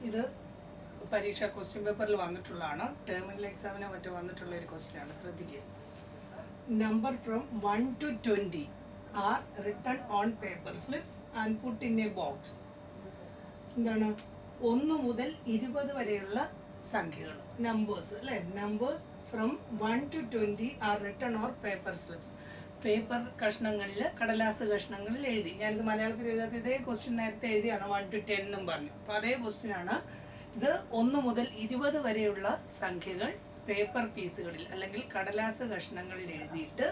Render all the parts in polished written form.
ഇത് പരീക്ഷ ക്വസ്റ്റ്യൻ പേപ്പറിൽ വന്നിട്ടുള്ളതാണ്. ടേമിനൽ എക്സാമിനോ മറ്റോ വന്നിട്ടുള്ള ഒരു ക്വസ്റ്റ്യനാണ്, ശ്രദ്ധിക്കുക. Number from 1 to 20 are written on paper slips and put in a box. എന്താണ്? 1 മുതൽ 20 വരെയുള്ള സംഖ്യകൾ, നമ്പേഴ്സ് അല്ലേ. Numbers from 1 to 20 are written or paper slips. Paper കഷ്ണങ്ങളിൽ, കടലാസ് കഷ്ണങ്ങളിൽ എഴുതി. ഞാനിത് മലയാളത്തിൽ എഴുതാത്ത ഇതേ ക്വസ്റ്റ്യൻ നേരത്തെ എഴുതിയാണ് 1 to 10 എന്നും പറഞ്ഞു. അപ്പോൾ അതേ ക്വസ്റ്റ്യനാണ് ഇത്. 1 മുതൽ 20 വരെയുള്ള സംഖ്യകൾ പേപ്പർ പീസുകളിൽ അല്ലെങ്കിൽ കടലാസ് കഷ്ണങ്ങളിൽ എഴുതിയിട്ട്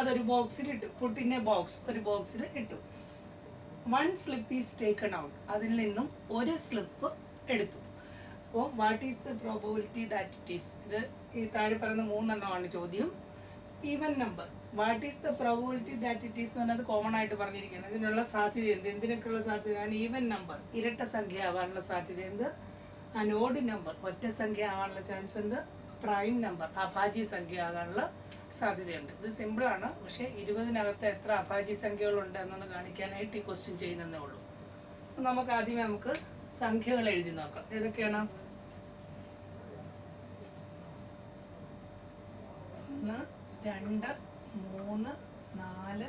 അതൊരു ബോക്സിൽ ഇട്ടു. പുട്ടിനെ ബോക്സ്, ഒരു ബോക്സിൽ ഇട്ടു. 1 സ്ലിപ്പ് ഈസ് ടേക്കൺ ഔട്ട്. അതിൽ നിന്നും ഒരു സ്ലിപ്പ് എടുത്തു. അപ്പോൾ what is the probability that it is. ഇത് ഈ താഴെ പറയുന്ന 3 എണ്ണമാണ് ചോദ്യം. Even number, what is the probability that it is എന്ന് പറഞ്ഞാൽ കോമൺ ആയിട്ട് പറഞ്ഞിരിക്കുന്നത്. ഇതിനുള്ള സാധ്യത എന്ത്? എന്തിനൊക്കെയുള്ള സാധ്യത? ഈവൻ നമ്പർ, ഇരട്ട സംഖ്യ ആവാനുള്ള സാധ്യത എന്ത്? ആൻഡ് ഓഡ് നമ്പർ, ഒറ്റ സംഖ്യ ആവാനുള്ള ചാൻസ് എന്ത്? പ്രൈം നമ്പർ, അഭാജ്യ സംഖ്യ ആകാനുള്ള സാധ്യതയുണ്ട്. ഇത് സിമ്പിളാണ്, പക്ഷേ 20-നകത്ത് എത്ര അഭാജ്യ സംഖ്യകളുണ്ട് എന്നൊന്ന് കാണിക്കാനായിട്ട് ഈ ക്വസ്റ്റ്യൻ ചെയ്യുന്നതേ ഉള്ളൂ. നമുക്ക് ആദ്യമേ സംഖ്യകൾ എഴുതി നോക്കാം. ഏതൊക്കെയാണ്? 1, 2, 3, 4,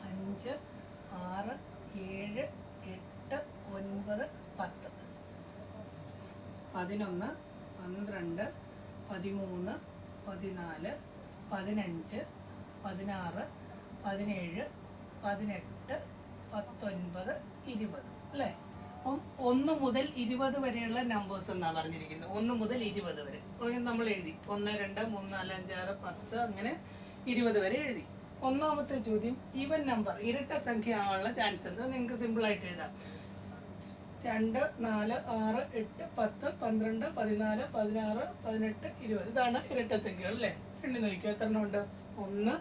5, 6, 7, 8, 9, 10, 11, 12, 13, 14, 15, 16, 17, 18, 19, 20 അല്ലേ. അപ്പം 1 മുതൽ 20 വരെയുള്ള നമ്പേഴ്സ് എന്നാണ് പറഞ്ഞിരിക്കുന്നത്. 1 മുതൽ 20 വരെ നമ്മൾ എഴുതി. 1, 2, 3, 4, 5, 6, 10 അങ്ങനെ 20 വരെ എഴുതി. ഒന്നാമത്തെ ചോദ്യം ഈവൻ നമ്പർ, ഇരട്ട സംഖ്യ ആവാനുള്ള ചാൻസ് ഉണ്ട്. നിങ്ങൾക്ക് സിമ്പിളായിട്ട് എഴുതാം. 2, 4, 6, 8, 10, 12, 14, 16, 18, 20. ഇതാണ് ഇരട്ട സംഖ്യകൾ അല്ലേ. എണ്ണി നോക്കിയോ എത്ര എണ്ണം ഉണ്ട്? 1,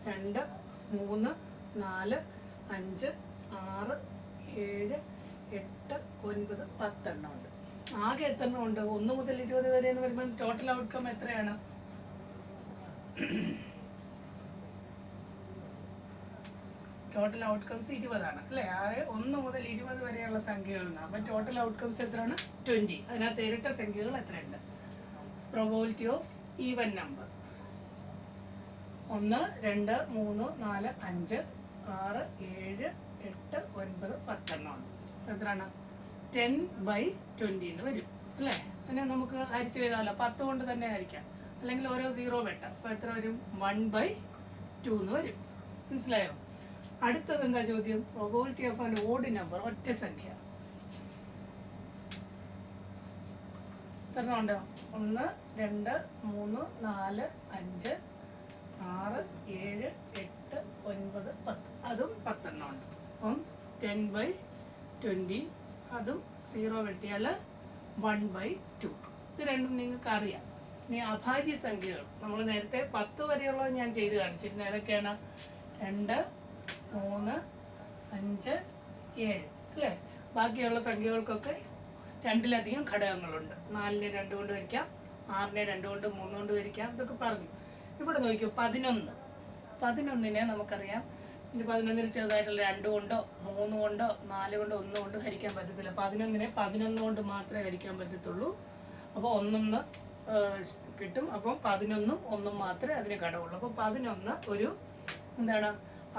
2, 3, 4, 5, 6, 7, 8, 9, 10 എണ്ണം ഉണ്ട്. ആകെ എത്ര എണ്ണം ഉണ്ട്? 1 മുതൽ 20 വരെ എന്ന് പറയുമ്പോൾ ടോട്ടൽ ഔട്ട്കം എത്രയാണ്? ടോട്ടൽ ഔട്ട്കംസ് 20 ആണ് അല്ലേ. 1 മുതൽ 20 വരെയുള്ള സംഖ്യകളാണ്. അപ്പം ടോട്ടൽ ഔട്ട്കംസ് എത്രയാണ്? 20. അതിനകത്ത് ഇരട്ട സംഖ്യകൾ എത്രയുണ്ട്? പ്രോബബിലിറ്റി ഓഫ് ഈവൻ നമ്പർ 1, 2, 3, 4, 5, 6, 7, 8, 9, 10 എണ്ണമാണ്. എത്രയാണ്? 10/20 എന്ന് വരും അല്ലേ. അതിനെ നമുക്ക് ഹരിച്ച് എഴുതാമല്ലോ. 10 കൊണ്ട് തന്നെ ഹരിക്കാം, അല്ലെങ്കിൽ ഓരോ 0 വെട്ടാം. അപ്പോൾ എത്ര വരും? 1/2 എന്ന് വരും. മനസ്സിലായോ? അടുത്തത് എന്താ ചോദ്യം? Probability of an odd number, ഒറ്റ സംഖ്യ. എത്ര ഉണ്ട്? 1, 2, 3, 4, 5, 6, 7, 8, 9, 10. അതും 10 എണ്ണം ഉണ്ട്. അപ്പം 10/20, അതും 0 വെട്ടിയാൽ 1/2. ഇത് രണ്ടും നിങ്ങൾക്ക് അറിയാം. ഇനി അഭാജ്യ സംഖ്യകൾ നമ്മൾ നേരത്തെ 10 വരെയുള്ളത് ഞാൻ ചെയ്ത് കാണിച്ചിരുന്നു. ഏതൊക്കെയാണ്? 2, 3, 5, 7 അല്ലേ. ബാക്കിയുള്ള സംഖ്യകൾക്കൊക്കെ 2-ലധികം ഘടകങ്ങളുണ്ട്. 4-നെ 2 കൊണ്ട് ഹരിക്കാം, 6-നെ 2 കൊണ്ട് 3 കൊണ്ട് ഹരിക്കാം. ഇതൊക്കെ പറഞ്ഞു. ഇവിടെ നോക്കിയോ 11. 11-നെ നമുക്കറിയാം. ഇനി 11-ൽ ചെറുതായിട്ടുള്ള 2 കൊണ്ടോ 3 കൊണ്ടോ 4 കൊണ്ടോ 1 കൊണ്ട് ഹരിക്കാൻ പറ്റത്തില്ല. 11-നെ 11 കൊണ്ട് മാത്രമേ ഹരിക്കാൻ പറ്റത്തുള്ളൂ. അപ്പോൾ 1 കിട്ടും. അപ്പം 11ഉം 1 മാത്രമേ അതിന് ഘടകമുള്ളൂ. അപ്പോൾ 11 ഒരു എന്താണ്?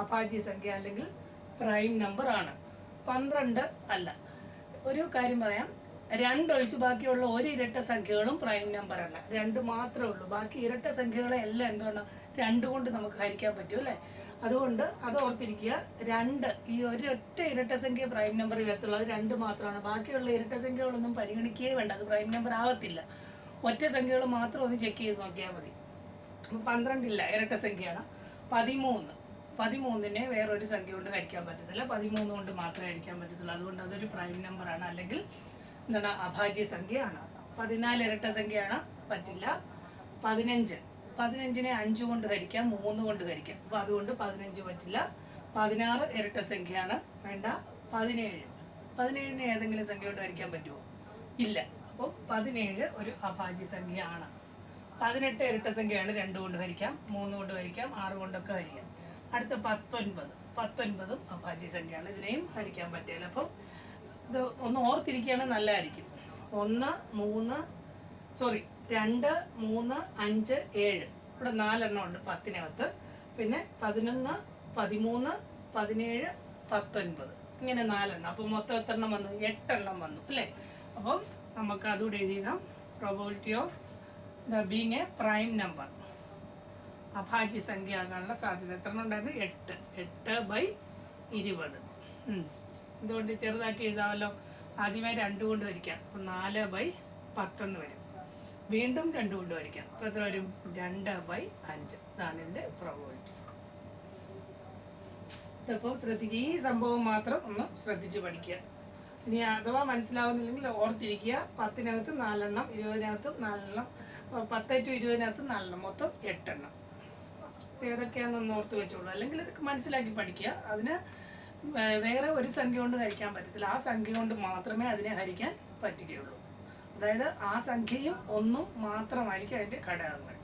അഭാജ്യ സംഖ്യ അല്ലെങ്കിൽ പ്രൈം നമ്പർ ആണ്. 12 അല്ല. ഒരു കാര്യം പറയാം, 2 ഒഴിച്ച് ബാക്കിയുള്ള ഒരു ഇരട്ട സംഖ്യകളും പ്രൈം നമ്പർ അല്ല. 2 മാത്രമേ ഉള്ളൂ. ബാക്കി ഇരട്ട സംഖ്യകളെ എല്ലാം എന്താണ്? 2 കൊണ്ട് നമുക്ക് ഹരിക്കാൻ പറ്റും അല്ലേ. അതുകൊണ്ട് അത് ഓർത്തിരിക്കുക. 2 ഈ ഒരൊറ്റ ഇരട്ട സംഖ്യ പ്രൈം നമ്പർ വരത്തുള്ളൂ. അത് 2 മാത്രമാണ്. ബാക്കിയുള്ള ഇരട്ട സംഖ്യകളൊന്നും പരിഗണിക്കുകയേ വേണ്ട, അത് പ്രൈം നമ്പർ ആവത്തില്ല. ഒറ്റ സംഖ്യകൾ മാത്രം ഒന്ന് ചെക്ക് ചെയ്ത് നോക്കിയാൽ മതി. 12 ഇല്ല, ഇരട്ട സംഖ്യയാണ്. 13നെ വേറൊരു സംഖ്യ കൊണ്ട് ഹരിക്കാൻ പറ്റത്തില്ല. 13 കൊണ്ട് മാത്രമേ ഹരിക്കാൻ പറ്റത്തുള്ളൂ. അതുകൊണ്ട് അതൊരു പ്രൈം നമ്പറാണ്, അല്ലെങ്കിൽ എന്താണ്? അഭാജ്യ സംഖ്യയാണ്. 14 ഇരട്ട സംഖ്യയാണ്, പറ്റില്ല. 15നെ 5 കൊണ്ട് ഹരിക്കാം, 3 കൊണ്ട് ഹരിക്കാം. അപ്പോൾ അതുകൊണ്ട് 15 പറ്റില്ല. 16 ഇരട്ട സംഖ്യയാണ്, വേണ്ട. 17നെ ഏതെങ്കിലും സംഖ്യ കൊണ്ട് ഹരിക്കാൻ പറ്റുമോ? ഇല്ല. അപ്പം 17 ഒരു അഭാജ്യ സംഖ്യയാണ്. 18 ഇരട്ട സംഖ്യയാണ്, 2 കൊണ്ട് ഹരിക്കാം, 3 കൊണ്ട് ഹരിക്കാം, 6 കൊണ്ടൊക്കെ ഹരിക്കാം. അടുത്ത 19 അഭാജ്യ സംഖ്യയാണ്, ഇതിനെയും ഹരിക്കാൻ പറ്റില്ല. അപ്പം ഇത് ഒന്ന് ഓർത്തിരിക്കുകയാണെങ്കിൽ നല്ലതായിരിക്കും. 1 3 2 3 5 7 ഇവിടെ 4 എണ്ണം ഉണ്ട് 10-നകത്ത്. പിന്നെ 11 13 17 19 ഇങ്ങനെ 4 എണ്ണം. അപ്പോൾ മൊത്തം എത്ര എണ്ണം വന്നു? 8 എണ്ണം വന്നു അല്ലേ? അപ്പം നമുക്ക് അതുകൂടെ എഴുതിയാം. Probability of the being a prime number, അഭാജ്യ സംഖ്യ ആകാനുള്ള സാധ്യത എത്ര ഉണ്ടായിരുന്നു? 8. 8/20. ഇതുകൊണ്ട് ചെറുതാക്കി എഴുതാമല്ലോ. ആദ്യമേ 2 കൊണ്ട് വരിക്കാം. അപ്പം 4/10 വരും. വീണ്ടും 2 കൊണ്ട് വരിക്കാം. അപ്പോൾ എത്ര വരും? 2/5. ഇതാണ് ഇതിൻ്റെ പ്രോബബിലിറ്റി. ഇതപ്പോൾ ശ്രദ്ധിക്കുക, ഈ സംഭവം മാത്രം ഒന്ന് ശ്രദ്ധിച്ച് പഠിക്കുക. ഇനി അഥവാ മനസ്സിലാവുന്നില്ലെങ്കിൽ ഓർത്തിരിക്കുക. 10-നകത്ത് 4 എണ്ണം, 20-നകത്ത് 4 എണ്ണം, 10 to 20-നകത്ത് 4 എണ്ണം, മൊത്തം 8 എണ്ണം. ഏതൊക്കെയാണെന്നൊന്ന് ഓർത്ത് വെച്ചോളൂ. അല്ലെങ്കിൽ ഇതൊക്കെ മനസ്സിലാക്കി പഠിക്കുക. അതിന് വേറെ ഒരു സംഖ്യ കൊണ്ട് ഹരിക്കാൻ പറ്റത്തില്ല. ആ സംഖ്യ കൊണ്ട് മാത്രമേ അതിനെ ഹരിക്കാൻ പറ്റുകയുള്ളൂ. അതായത് ആ സംഖ്യയും ഒന്നും മാത്രമായിരിക്കും അതിൻ്റെ ഘടകങ്ങൾ.